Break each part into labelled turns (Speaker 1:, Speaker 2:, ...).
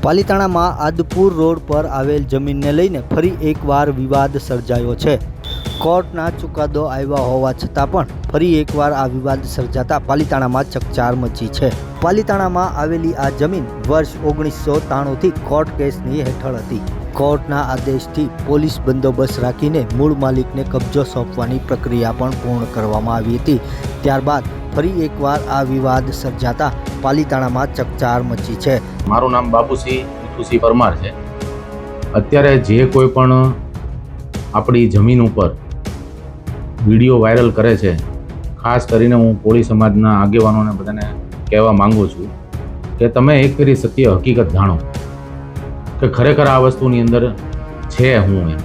Speaker 1: પાલિતાણામાં Adpur road પર આવેલ જમીનને લઈને ફરી એકવાર વિવાદ સર્જાયો છે। કોર્ટના ચુકાદો આવ્યા હોવા છતાં પણ ફરી એકવાર આ વિવાદ સર્જાતા પાલિતાણામાં ચકચાર મચી છે। પાલિતાણામાં આવેલી આ જમીન વર્ષ 1993થી કોર્ટ કેસની હેઠળ હતી। કોર્ટના આદેશથી પોલીસ બંદોબસ્ત રાખીને મૂળ માલિકને કબજો સોંપવાની પ્રક્રિયા પણ પૂર્ણ કરવામાં આવી હતી। ત્યારબાદ ફરી એકવાર આ વિવાદ સર્જાતા પાલિતાણામાં ચકચાર મચી છે।
Speaker 2: મારું નામ બાબુસિંહ મિઠુસિંહ પરમાર છે। અત્યારે જે કોઈ પણ આપણી જમીન ઉપર વિડીયો વાયરલ કરે છે, ખાસ કરીને હું કોળી સમાજના આગેવાનોને બધાને કહેવા માંગુ છું કે તમે એક ફેરી સત્ય હકીકત જાણો કે ખરેખર આ વસ્તુની અંદર છે હું એમ।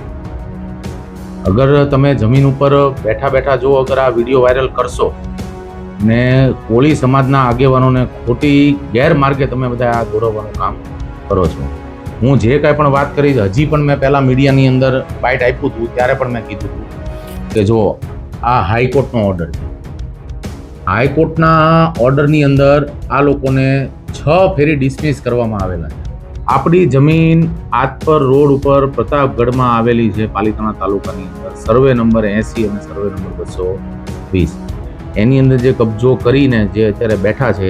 Speaker 2: અગર તમે જમીન ઉપર બેઠા બેઠા જો અગર આ વિડીયો વાયરલ કરશો ને કોળી સમાજના આગેવાનોને ખોટી ગેરમાર્ગે તમે બધા આ દોરવવાનું કામ કરો છો। હું જે કાંઈ પણ વાત કરી હજી પણ મેં પહેલાં મીડિયાની અંદર બાઇટ આપ્યું હતું ત્યારે પણ મેં કીધું હતું કે જો આ હાઈકોર્ટનો ઓર્ડર છે, હાઈકોર્ટના ઓર્ડરની અંદર આ લોકોને 6 ફેરી ડિસમિસ કરવામાં આવેલા છે। આપણી જમીન આદપર રોડ ઉપર પ્રતાપગઢમાં આવેલી છે, પાલિતાણા તાલુકાની અંદર સર્વે નંબર 80 અને સર્વે નંબર 220 એની અંદર જે કબજો કરીને જે અત્યારે બેઠા છે,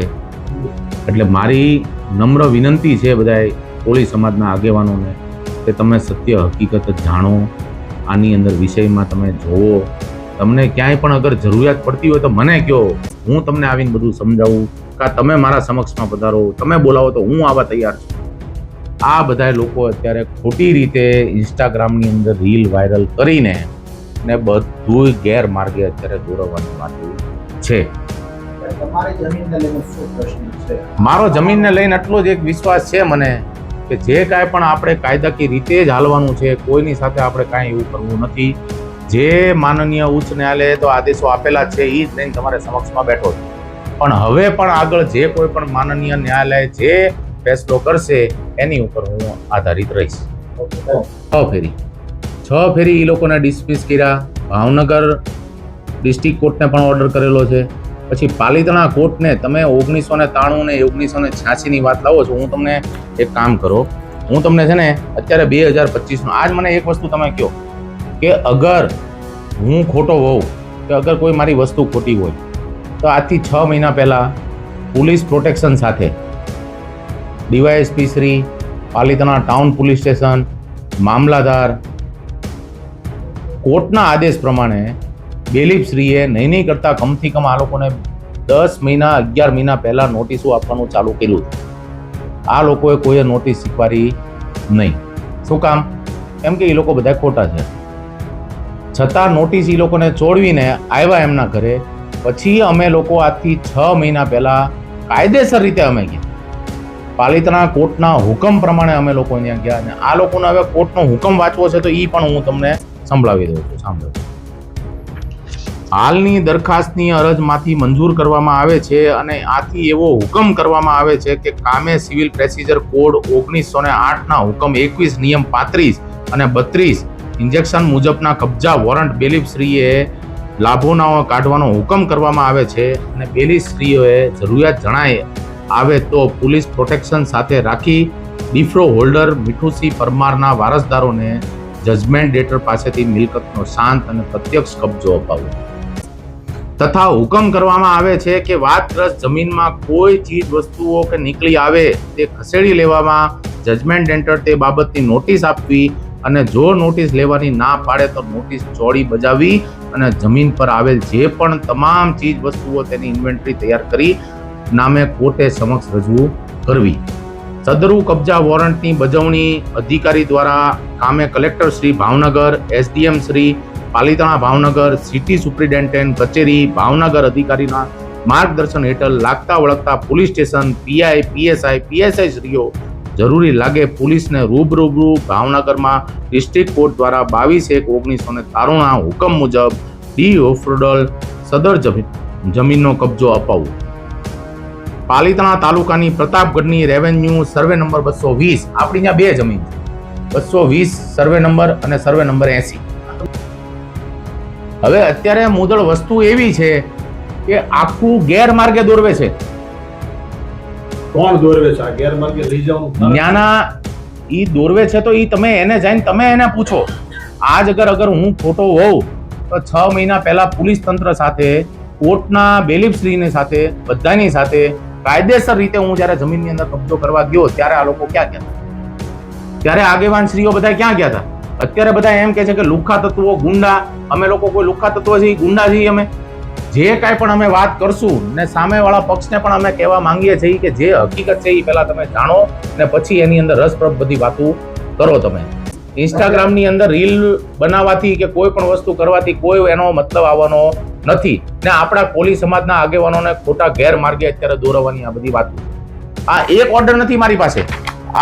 Speaker 2: એટલે મારી નમ્ર વિનંતી છે બધાએ કોળી સમાજના આગેવાનોને કે તમે સત્ય હકીકત જાણો, આની અંદર વિષયમાં તમે જોવો, તમને ક્યાંય પણ અગર જરૂરિયાત પડતી હોય તો મને કહો, હું તમને આવીને બધું સમજાવું, કાં તમે મારા સમક્ષમાં પધારો, તમે બોલાવો તો હું આવવા તૈયાર છું। આ બધા લોકો અત્યારે ખોટી રીતે ઇન્સ્ટાગ્રામની અંદર રીલ વાયરલ કરીને ને બધું ગેરમાર્ગે અત્યારે દોરવાની વાત છે। મારો જમીનને લઈને આટલો જ એક વિશ્વાસ છે મને કે જે કાંઈ પણ આપણે કાયદાકીય રીતે જ હાલવાનું છે, કોઈની સાથે આપણે કાંઈ એવું કરવું નથી। જે માનનીય ઉચ્ચ ન્યાયાલયે તો આદેશો આપેલા છે એ જ લઈને તમારે સમક્ષમાં બેઠો છે, પણ હવે પણ આગળ જે કોઈ પણ માનનીય ન્યાયાલય જે ફેસલો કરશે એની ઉપર હું આધારિત રહીશ। 6 ફેરી એ લોકોને ડિસમિસ કર્યા। ભાવનગર ડિસ્ટ્રિક્ટ કોર્ટને પણ ઓર્ડર કરેલો છે। પછી પાલિતાણા કોર્ટને તમે 1993 ને 1986ની વાત લાવો છો। હું તમને એક કામ કરો, હું તમને છે ને અત્યારે 2025નો આજ મને એક વસ્તુ તમે કહો કે અગર હું ખોટો હોઉં કે અગર કોઈ મારી વસ્તુ ખોટી હોય તો આજથી 6 મહિના પહેલાં પોલીસ પ્રોટેક્શન સાથે DYSP Shri, Palitana town police station, મામલાદાર, કોર્ટના આદેશ પ્રમાણે બેલીફશ્રીએ નહીં કરતાં કમથી કમ આ લોકોને 10 મહિના 11 મહિના પહેલાં નોટિસો આપવાનું ચાલુ કર્યું। આ લોકોએ કોઈએ નોટિસ સ્વીકારી નહીં। શું કામ? કેમ કે એ લોકો બધા ખોટા છે। છતાં નોટિસ એ લોકોને ચોડવીને આવ્યા એમના ઘરે। પછી અમે લોકો આજથી 6 મહિના પહેલાં કાયદેસર રીતે અમે ગયા, પાલિતાણા કોર્ટના હુકમ પ્રમાણે અમે લોકો ત્યાં ગયા અને આ લોકોને હવે કોર્ટનો હુકમ વાંચવો છે તો એ પણ હું તમને સંભળાવી દઉં છું, સાંભળો। હાલની દરખાસ્તની અરજમાંથી મંજૂર કરવામાં આવે છે અને આથી એવો હુકમ કરવામાં આવે છે કે કામે સિવિલ પ્રોસિજર કોડ 1908ના હુકમ 21 નિયમ 35 અને 32 ઇન્જેક્શન મુજબના કબજા વોરંટ બેલીફશ્રીએ લાભોના કાઢવાનો હુકમ કરવામાં આવે છે અને બેલીફશ્રીઓએ જરૂરિયાત જણાય આવે તો પોલીસ પ્રોટેક્શન સાથે રાખી ડીફ્રો હોલ્ડર મિઠુસિંહ પરમારના વારસદારોને જજમેન્ટ ડેટર પાસેથી મિલકતનો શાંત અને પ્રત્યક્ષ કબજો અપાવવો તથા હુકમ કરવામાં આવે છે કે વાદગ્રસ્ત જમીનમાં કોઈ ચીજ વસ્તુઓ કે નીકળી આવે તે ખસેડી લેવામાં જજમેન્ટ ડેટર તે બાબતની નોટિસ આપવી અને જો નોટિસ લેવાની ના પાડે તો નોટિસ ચોડી બજાવી અને જમીન પર આવેલ જે પણ તમામ ચીજ વસ્તુઓ તેની ઇન્વેન્ટરી તૈયાર કરી નામે કોર્ટે સમક્ષ રજૂ કરવી। સદરુ કબજા વોરંટની બજવણી અધિકારી દ્વારા કામે collector Shri Bhavnagar, SDM Shri Palitana Bhavnagar, city superintendent કચેરી ભાવનગર અધિકારીના માર્ગદર્શન હેઠળ લાગતા વળગતા police station PI, PSI, PSI શ્રીઓ જરૂરી લાગે પોલીસને રૂબરૂ ભાવનગરમાં ડિસ્ટ્રિક્ટ કોર્ટ દ્વારા 22/1/1993ના હુકમ મુજબ ડી ઓફરોડલ સદર જમીનનો કબજો અપાવવો। પાલિતાણા તાલુકાની પ્રતાપગઢની રેવન્યુ સર્વે નંબર 220, આપણી ત્યાં 2 જમીન છે, 220 સર્વે નંબર અને સર્વે નંબર 80। હવે અત્યારે મુદળ વસ્તુ એવી છે કે આખું ગેરમાર્ગે દોરવે છે।
Speaker 3: કોણ દોરવે છે આ ગેરમાર્ગે લઈ જવાનું કારણ?
Speaker 2: ન્યાના ઈ દોરવે છે તો ઈ તમે એને જઈને તમે એને પૂછો. આજ અગર હું ખોટો હોઉં તો 6 મહિના પહેલા પોલીસ તંત્ર સાથે, કોર્ટના બેલીફશ્રીની સાથે, બધાની સાથે કાયદેસર રીતે હું જ્યારે જમીનની અંદર કબજો કરવા ગયો ત્યારે આ લોકો ક્યાં ગયા હતા? ત્યારે આગેવાન શ્રીઓ બધા ક્યાં ગયા હતા? અત્યારે બધા એમ કે છે કે લુખ્ખા તત્વો, ગુંડા. અમે લોકો કોઈ લુખ્ખા તત્વો છીએ, ગુંડા છીએ અમે? જે કાંઈ પણ અમે વાત કરશું ને સામેવાળા પક્ષને પણ અમે કહેવા માંગીએ છીએ કે જે હકીકત છે એ પહેલા તમે જાણો ને પછી એની અંદર રસપ્રદ બધી વાતો કરો. તમે ઇન્સ્ટાગ્રામની અંદર રીલ બનાવવાથી કે કોઈ પણ વસ્તુ કરવાથી કોઈ એનો મતલબ આવવાનો નથી ને આપણા કોલી સમાજના આગેવાનોને ખોટા ગેરમાર્ગે અત્યારે દોરવાની આ બધી વાતો. આ એક ઓર્ડર નથી મારી પાસે,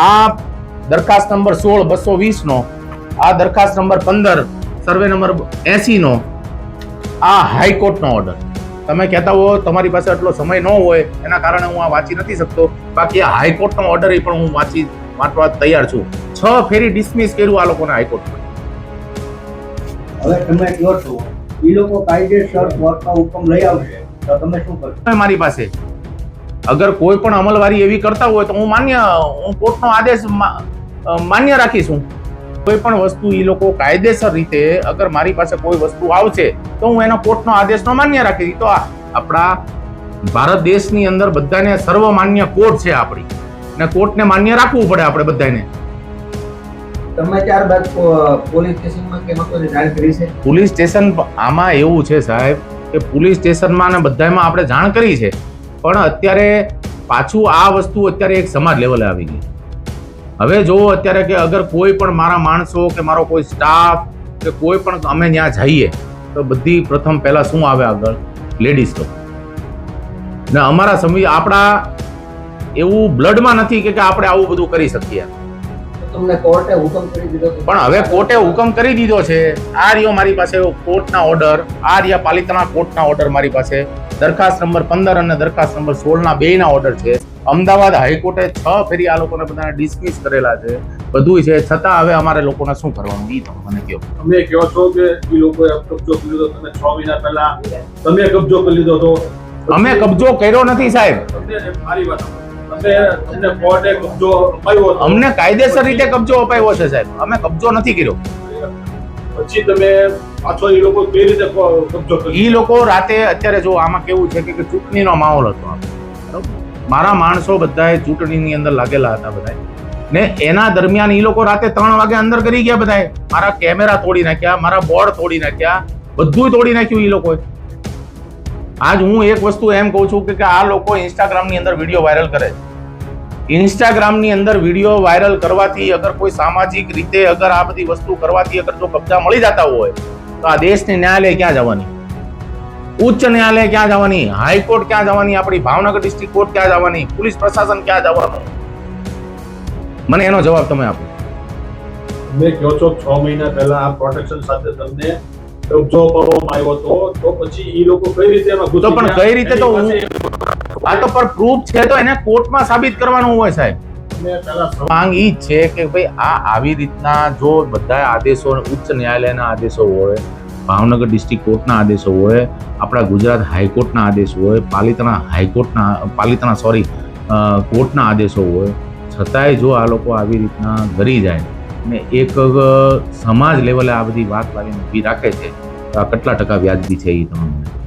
Speaker 2: આ દરખાસ્ત નંબર 16/220 નો, આ દરખાસ્ત નંબર 15 સર્વે નંબર 80 નો, આ હાઈકોર્ટનો ઓર્ડર. તમે કહેતા હો તમારી પાસે એટલો સમય ન હોય એના કારણે હું આ વાંચી નથી શકતો, બાકી આ હાઈકોર્ટનો ઓર્ડર પણ હું વાંચવા તૈયાર છું. 6 ફેરી ડિસમિસ કર્યું આ લોકોને હાઈકોર્ટમાં.
Speaker 1: હવે તમે કહો છો એ લોકો કાયદેસર કોર્ટનો હુકમ લઈ આવશે તો તમે શું કરશો?
Speaker 2: મારી પાસે અગર કોઈ પણ અમલવારી એવી કરતા હોય તો હું કોર્ટનો આદેશ માન્ય રાખીશું. કોઈ પણ વસ્તુ એ લોકો કાયદેસર રીતે અગર મારી પાસે કોઈ વસ્તુ આવશે તો હું એનો કોર્ટનો આદેશનો માન્ય રાખીશ. તો આપણા ભારત દેશની અંદર બધાને સર્વમાન્ય કોર્ટ છે આપણી, ને કોર્ટને માન્ય રાખવું પડે આપણે બધાને.
Speaker 4: તમે ત્યારબાદ પોલીસ સ્ટેશનમાં કે નોકરી જાણ કરી છે?
Speaker 2: પોલીસ સ્ટેશન આમાં એવું છે સાહેબ કે પોલીસ સ્ટેશનમાં અને બધામાં આપણે જાણ કરી છે, પણ અત્યારે પાછું આ વસ્તુ અત્યારે એક સમાજ લેવલે આવી ગઈ. હવે જો અત્યારે કે અગર કોઈ પણ મારા માણસો કે મારો કોઈ સ્ટાફ કે કોઈ પણ અમે ત્યાં જઈએ તો બધી પ્રથમ પહેલા શું આવે આગળ? લેડીઝ તો. ને અમારા આપણા એવું બ્લડમાં નથી કે આપણે આવું બધું કરી શકીએ.
Speaker 4: તમને કોર્ટે હુકમ કરી દીધો હતો?
Speaker 2: પણ હવે કોર્ટે હુકમ કરી દીધો છે. આ રહ્યો મારી પાસે કોર્ટના ઓર્ડર, આ રહ્યા પાલિતાણા કોર્ટના ઓર્ડર મારી પાસે. દરખાસ્ત નંબર 15 અને દરખાસ્ત નંબર 16 ના બેયના ઓર્ડર છે. અમદાવાદ હાઈકોર્ટે 6 ફેરી આ લોકોને બધાને ડિસમિસ કરેલા છે, બધું છે. છતાં હવે અમારે લોકોને શું કરવાનું એ તમે મને કહો.
Speaker 3: તમે કહો છો કે એ લોકોએ કબજો કરી લીધો, તમે 6 મહિના પહેલા તમે કબજો કરી લીધો હતો.
Speaker 2: અમે કબજો કર્યો નથી સાહેબ.
Speaker 3: મારી વાત તમને કોર્ટે કબજો અપાયો હતો.
Speaker 2: અમને કાયદેસર રીતે કબજો અપાયો છે સાહેબ, અમે કબજો નથી કર્યો.
Speaker 3: પછી તમે પાછો એ લોકો કઈ રીતે કબજો કર્યો?
Speaker 2: એ લોકો રાતે અત્યારે જો આમાં કેવું છે કે ચૂંટણીનો માહોલ હતો, બરાબર? મારા માણસો બધાએ ચૂંટણીની અંદર લાગેલા હતા બધા, ને એના દરમિયાન એ લોકો રાતે 3 વાગે અંદર કરી ગયા બધાએ. મારા કેમેરા તોડી નાખ્યા, મારા બોર્ડ તોડી નાખ્યા, બધું તોડી નાખ્યું એ લોકોએ. આજ હું એક વસ્તુ એમ કહું છું કે આ લોકો ઇન્સ્ટાગ્રામની અંદર વિડીયો વાયરલ કરે છે. ઇન્સ્ટાગ્રામની અંદર વિડીયો વાયરલ કરવાથી અગર કોઈ સામાજિક રીતે અગર આ બધી વસ્તુ કરવાથી અગર જો કબજા મળી જતા હોય તો આ દેશની ન્યાયાલય ક્યાં જવાની? ઉચ્ચ ન્યાયાલય ક્યાં જવાની? હાઈકોર્ટ ક્યાં જવાની? આપણી ભાવનગર ડિસ્ટ્રિક્ટ કોર્ટ ક્યાં જવાની? પોલીસ પ્રશાસન ક્યાં જવાનું? મને એનો જવાબ તમે આપો.
Speaker 3: તમે કહો છો 6 મહિના પહેલા આ પ્રોટેક્શન સાથે તમને કબજો અપાવવામાં આવ્યો હતો, તો પછી એ લોકો કઈ રીતે એમાં ઘૂસી
Speaker 2: તો પણ
Speaker 3: ગયા?
Speaker 2: કઈ રીતે તો
Speaker 3: એની
Speaker 2: આ તો પર પ્રૂફ છે તો એને કોર્ટમાં સાબિત કરવાનું હોય સાહેબ.
Speaker 3: તમે પહેલા
Speaker 2: માંગ ઈ જ છે કે ભાઈ આ આવી રીતના જો બધા આદેશો ઉચ્ચ ન્યાયાલયના આદેશો હોય, ભાવનગર ડિસ્ટ્રિક્ટ કોર્ટના આદેશો હોય, આપણા ગુજરાત હાઈકોર્ટના આદેશો હોય, પાલિતાણા કોર્ટના આદેશો હોય, છતાંય જો આ લોકો આવી રીતના ડરી જાય ને એક સમાજ લેવલે આ બધી વાત લાવીને ઊભી રાખે છે તો આ કેટલા ટકા વ્યાજબી છે એ તમને